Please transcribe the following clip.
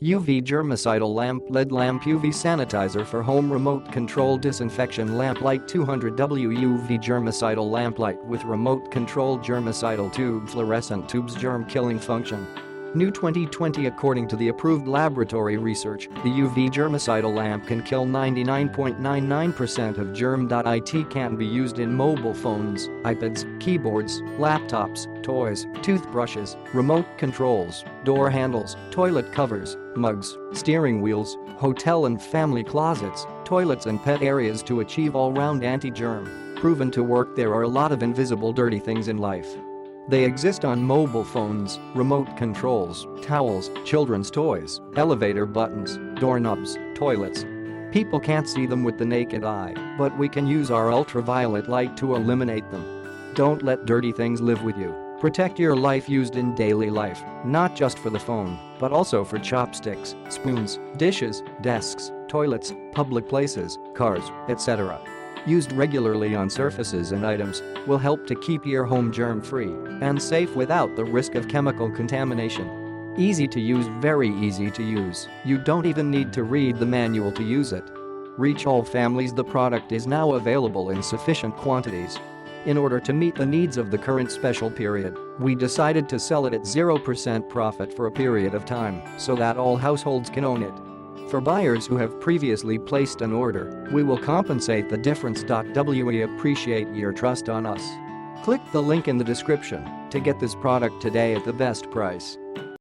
UV Germicidal lamp LED lamp UV Sanitizer for home remote control disinfection lamp light 200W UV Germicidal lamp light with remote control germicidal tube fluorescent tubes germ killing function. New 2020. According to the approved laboratory research, the UV germicidal lamp can kill 99.99% of germ.It. Can be used in mobile phones, iPads, keyboards, laptops, toys, toothbrushes, remote controls, door handles, toilet covers, mugs, steering wheels, hotel and family closets, toilets and pet areas to achieve all-round anti-germ. Proven to work. There are a lot of invisible dirty things in life. They exist on mobile phones, remote controls, towels, children's toys, elevator buttons, doorknobs, toilets. People can't see them with the naked eye, but we can use our ultraviolet light to eliminate them. Don't let dirty things live with you. Protect your life used in daily life, not just for the phone, but also for chopsticks, spoons, dishes, desks, toilets, public places, cars, etc. Used regularly on surfaces and items will help to keep your home germ-free and safe without the risk of chemical contamination. Easy to use, very easy to use. You don't even need to read the manual to use it. Reach all families. The product is now available in sufficient quantities. In order to meet the needs of the current special period, we decided to sell it at 0% profit for a period of time so that all households can own it. For buyers who have previously placed an order, we will compensate the difference. We appreciate your trust on us. Click the link in the description to get this product today at the best price.